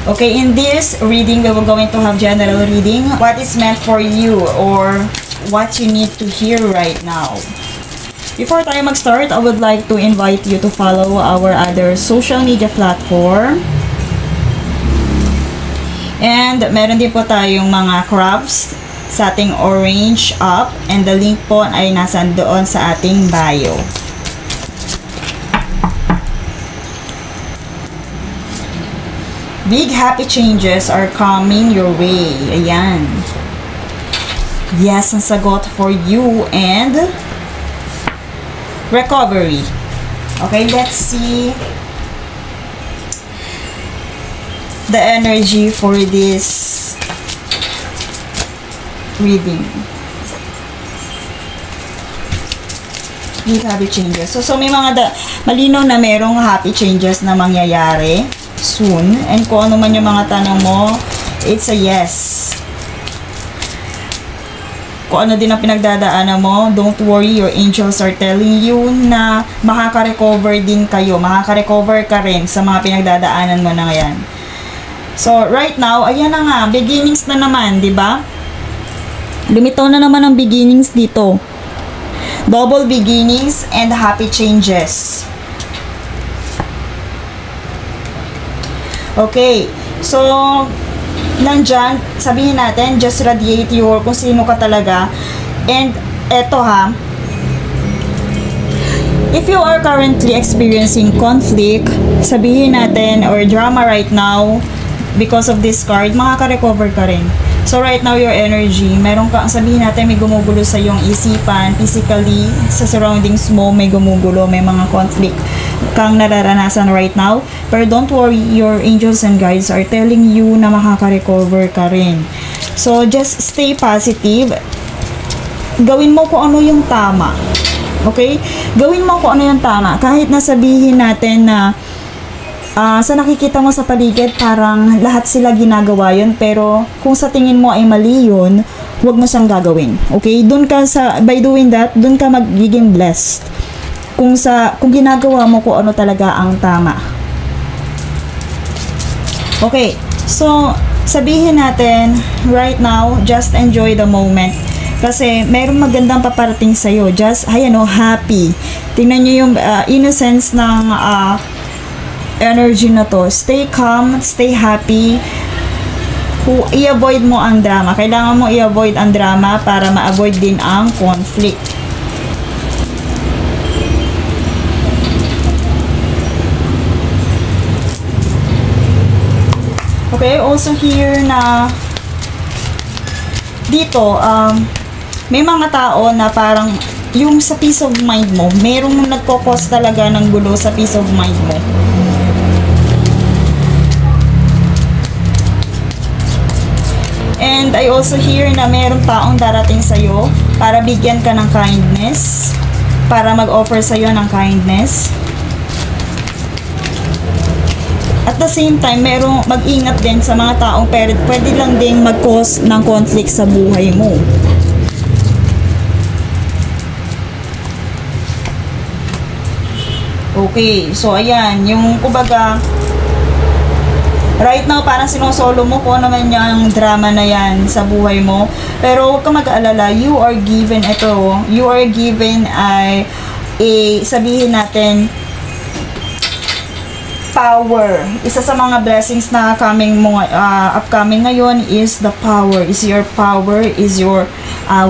Okay, in this reading, we will going to have general reading. What is meant for you or what you need to hear right now. Before tayo mag-start, I would like to invite you to follow our other social media platform. And meron din po tayong mga crafts sa ating orange app. And the link po ay nasa doon sa ating bio. Big happy changes are coming your way. Ayan. Yes, ang sagot for you and recovery. Okay, let's see the energy for this reading. Big happy changes. So may mga malinaw na merong happy changes na mangyayari soon. And kung ano man yung mga tanong mo, it's a yes. Kung ano din ang pinagdadaanan mo, don't worry, your angels are telling you na makaka-recover din kayo. Makaka-recover ka rin sa mga pinagdadaanan mo na ngayon. So, right now, ayan na nga, beginnings na naman, di ba? Lumitaw na naman ang beginnings dito. Double beginnings and happy changes. Okay, so nandyan, sabihin natin, just radiate your kung sino ka talaga. And eto ha, if you are currently experiencing conflict, sabihin natin, or drama right now, because of this card, makaka-recover ka rin. So right now, your energy, meron ka, sabihin natin, may gumugulo sa iyong isipan, physically, sa surroundings mo, may gumugulo, may mga conflict kang nararanasan right now. Pero don't worry, your angels and guides are telling you na makaka-recover ka rin. So just stay positive. Gawin mo kung ano yung tama. Okay? Gawin mo kung ano yung tama. Kahit nasabihin natin na sa nakikita mo sa paligid, parang lahat sila ginagawa yun, pero kung sa tingin mo ay mali yun, huwag mo siyang gagawin. Okay? Doon ka by doing that, doon ka magiging blessed. Kung ginagawa mo kung ano talaga ang tama. Okay. So, sabihin natin, right now, just enjoy the moment. Kasi, mayroong magandang paparating sa'yo. Just, happy. Tingnan nyo yung innocence ng energy na to. Stay calm, stay happy. I-avoid mo ang drama. Kailangan mo i-avoid ang drama para ma-avoid din ang conflict. Okay, also here na dito, may mga tao na parang yung sa peace of mind mo, merong nagkokos talaga ng gulo sa peace of mind mo. And I also hear na merong taong darating sa'yo para bigyan ka ng kindness, para mag-offer sa'yo ng kindness. At the same time, merong mag-ingat din sa mga taong pwede lang ding mag-cause ng conflict sa buhay mo. Okay, so ayan, yung kumbaga, right now, parang sinosolo mo po naman yung drama na yan sa buhay mo. Pero huwag ka mag-aalala, you are given sabihin natin, power. Isa sa mga blessings na upcoming ngayon is the power. Is your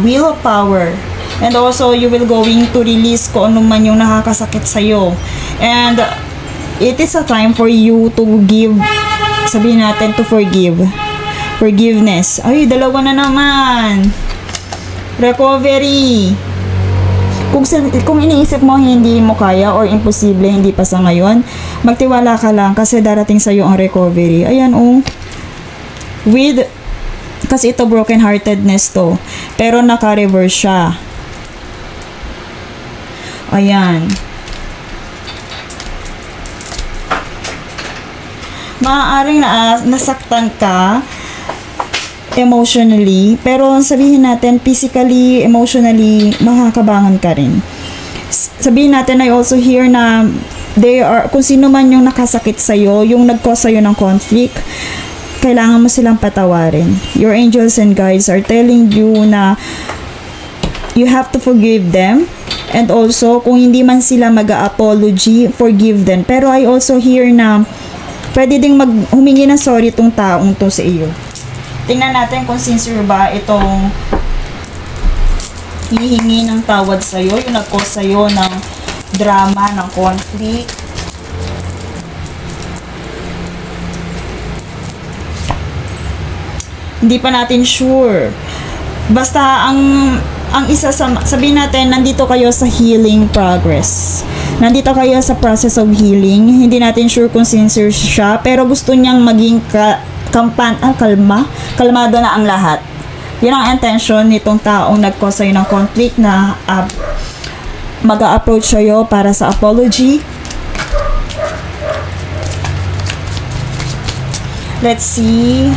will power. And also, you will going to release kung ano man yung nakakasakit sa'yo. And it is a time for you to give, sabihin natin, to forgive. Forgiveness. Ay, dalawa na naman. Recovery. Kung iniisip mo hindi mo kaya or imposible, hindi pa sa ngayon, magtiwala ka lang kasi darating sa iyo ang recovery. Ayan kasi ito broken heartedness to, pero naka-reverse siya. Ayan. Maaaring nasaktan ka emotionally, pero sabihin natin physically, emotionally, makakabangon ka rin. Sabihin natin, I also hear na kung sino man yung nakasakit sa'yo, yung nag-cause sa'yo ng conflict, kailangan mo silang patawarin. Your angels and guides are telling you na you have to forgive them. And also, kung hindi man sila mag-apology, forgive them. Pero I also hear na pwede ding humingi ng sorry itong taong to sa iyo. Tingnan natin kung sincere ba itong hihingi ng tawad sa'yo, yung nag-cause sa'yo ng drama, ng conflict. Hindi pa natin sure. Basta ang isa sa, sabihin natin, nandito kayo sa healing progress. Nandito kayo sa process of healing. Hindi natin sure kung sincere siya, pero gusto niyang maging kalmado na ang lahat. Yun ang intention nitong taong nag-cause sa'yo ng conflict na mag-a-approach sa'yo para sa apology. Let's see.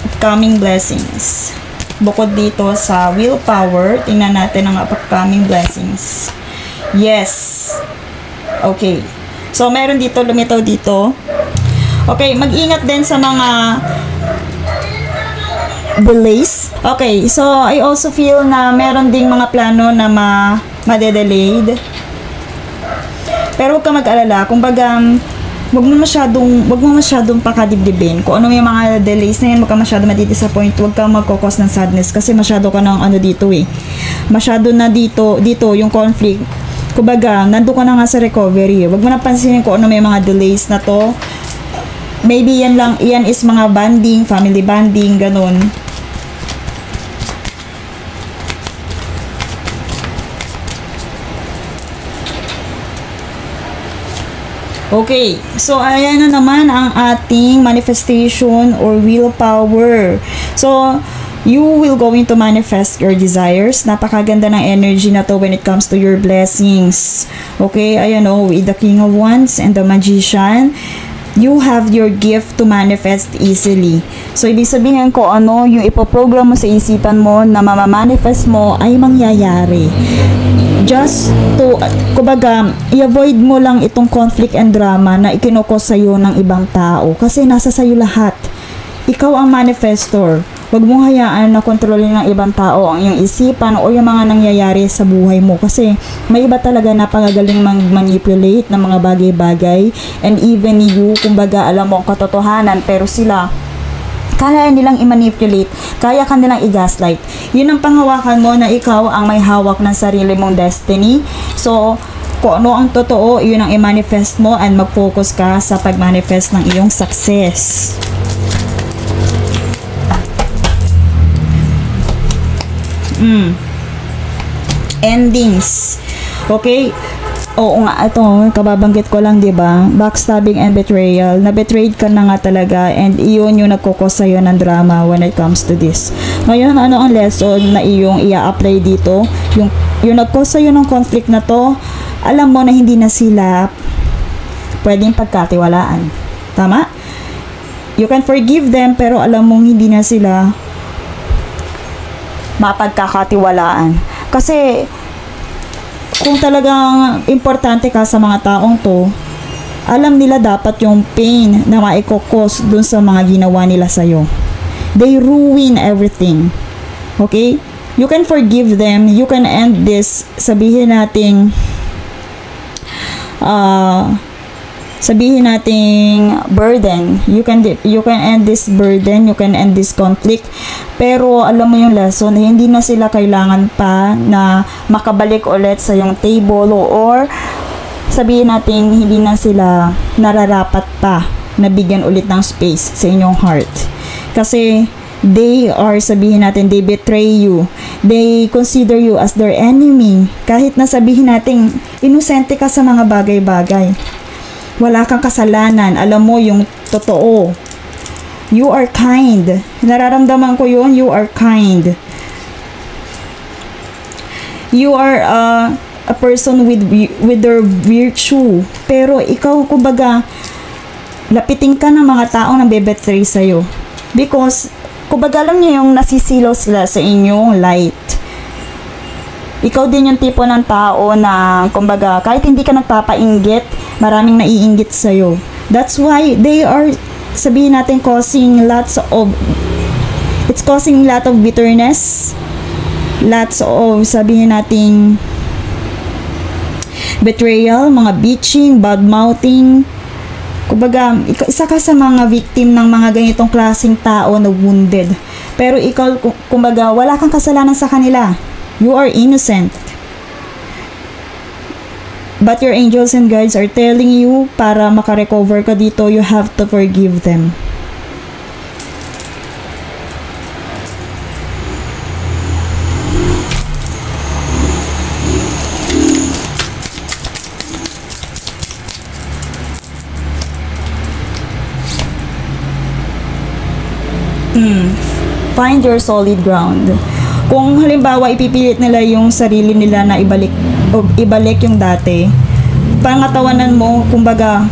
Upcoming blessings. Bukod dito sa willpower, tingnan natin ang upcoming blessings. Yes. Okay. So, meron dito, lumitaw dito. Okay, mag-ingat din sa mga delays. Okay, so I also feel na meron ding mga plano na ma-delayed. Pero huwag ka mag-alala. Kumbaga, wag mo masyadong pakadibdibin. Kung ano yung mga delays na yan, huwag ka masyadong madidisappoint. Huwag ka magkakos ng sadness kasi masyado ka ng dito eh. Masyado na dito yung conflict. Kumbaga, nandun ka na nga sa recovery. Huwag mo napansinin kung ano may mga delays na to. Maybe yan is mga bonding, family bonding, ganun. Okay, so ayan na naman ang ating manifestation or willpower. So, you will going to manifest your desires. Napakaganda ng energy na to when it comes to your blessings. Okay, ayan o, with the King of Wands and the Magician, you have your gift to manifest easily. So, ibig sabihin ko yung ipoprogram mo sa isipan mo na mamamanifest mo ay mangyayari. Just to, kumbaga, i-avoid mo lang itong conflict and drama na ikinukos sa'yo ng ibang tao. Kasi nasa sa'yo lahat. Ikaw ang manifestor. Huwag mong hayaan na kontrolin ng ibang tao ang iyong isipan o yung mga nangyayari sa buhay mo. Kasi may iba talaga napakagaling manipulate ng mga bagay-bagay. And even you, kumbaga, alam mo ang katotohanan, pero sila, kaya nilang i-manipulate, kaya ka nilang i-gaslight. Yun ang panghawakan mo na ikaw ang may hawak ng sarili mong destiny. So, kung ano ang totoo, yun ang i-manifest mo and mag-focus ka sa pag-manifest ng iyong success. Endings. Okay? Oo nga, ito, kababanggit ko lang, diba? Backstabbing and betrayal. Na-betrayed ka na nga talaga and iyon yung nagkukos sa'yo ng drama when it comes to this. Ngayon, ano ang lesson na iyong i-apply dito? Yung nagkukos sa'yo ng conflict na to, alam mo na hindi na sila pwedeng pagkatiwalaan. Tama? You can forgive them, pero alam mong hindi na sila mapagkakatiwalaan. Kasi, kung talagang importante ka sa mga taong to, alam nila dapat yung pain na maikokos dun sa mga ginawa nila sa'yo. They ruin everything. Okay? You can forgive them. You can end this. Sabihin nating burden. You can end this burden. You can end this conflict. Pero alam mo yung lesson, hindi na sila kailangan pa na makabalik ulit sa yung table or sabihin natin hindi na sila nararapat pa na bigyan ulit ng space sa inyong heart. Kasi they are, sabihin natin, they betray you. They consider you as their enemy. Kahit na sabihin natin inosente ka sa mga bagay-bagay. Wala kang kasalanan. Alam mo yung totoo. You are kind. Nararamdaman ko yun. You are kind. You are a person with their virtue. Pero ikaw, kumbaga, lapitin ka ng mga taong nabebetray sa'yo. Because, kumbaga, alam niyo yung nasisilaw sila sa inyong light. Ikaw din yung tipo ng tao na, kumbaga, kahit hindi ka nagpapainggit, maraming naiinggit sa'yo. That's why they are, sabihin natin, it's causing lot of bitterness, lots of, sabihin natin, betrayal, mga bitching, bad mouthing. Kumbaga, isa ka sa mga victim ng mga ganitong klaseng tao na wounded. Pero ikaw, kumbaga, wala kang kasalanan sa kanila. You are innocent. But your angels and guides are telling you, para makarecover ka dito, you have to forgive them. Find your solid ground. Kung halimbawa ipipilit nila yung sarili nila na ibalik yung dati, pangatawanan mo, kumbaga,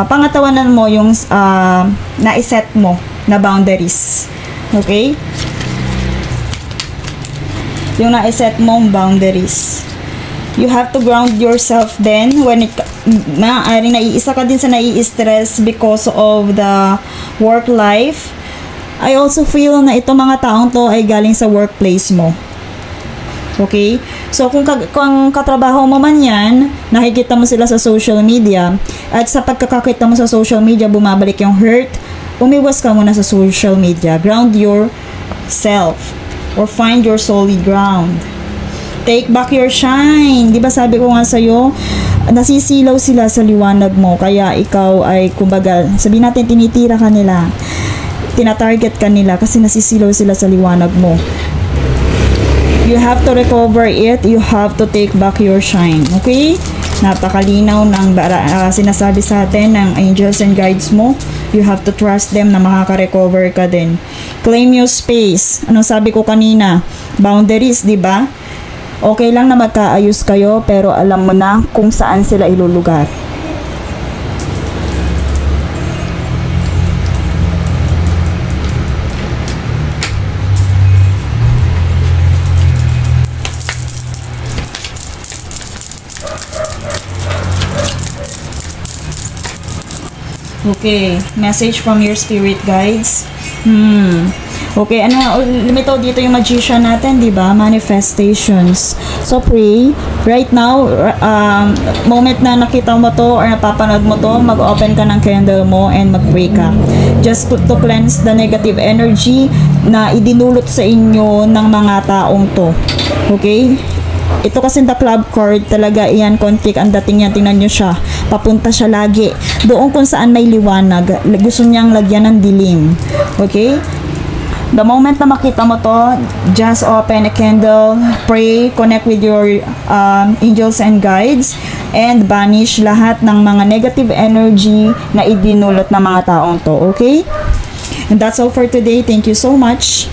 pangatawanan mo yung na-set mo na boundaries. Okay? Yung na-set mong boundaries. You have to ground yourself then when maaaring naiisa ka din sa nai-stress because of the work life. I also feel na itong mga taong to ay galing sa workplace mo. Okay? So, kung katrabaho mo man yan, nakikita mo sila sa social media, at sa pagkakakita mo sa social media, bumabalik yung hurt, umiwas ka muna sa social media. Ground yourself or find your solid ground. Take back your shine. Di ba sabi ko nga sa'yo, nasisilaw sila sa liwanag mo, kaya ikaw ay, kumbaga, sabihin natin, tinitira ka nila, tinatarget ka nila kasi nasisilaw sila sa liwanag mo. You have to recover it. You have to take back your shine. Okay? Napakalinaw ng sinasabi sa atin ng angels and guides mo. You have to trust them na makaka-recover ka din. Claim your space. Anong sabi ko kanina? Boundaries, di ba? Okay lang na magkaayos kayo, pero alam mo na kung saan sila ilulugar. Okay, message from your spirit guides. Okay, limitaw dito yung magician natin, di ba? Manifestations. So pray. Right now, moment na nakita mo to or napapanood mo to, mag-open ka ng candle mo and mag-pray ka. Just to cleanse the negative energy na idinulot sa inyo ng mga taong to. Okay? Ito kasi the club card, talaga iyan, conflict ang dating niya. Tingnan nyo siya, papunta siya lagi doon kung saan may liwanag, gusto niyang lagyan ng dilim. Okay, the moment na makita mo to, just open a candle, pray, connect with your angels and guides, and banish lahat ng mga negative energy na idinulot ng mga taong to. Okay, and that's all for today. Thank you so much.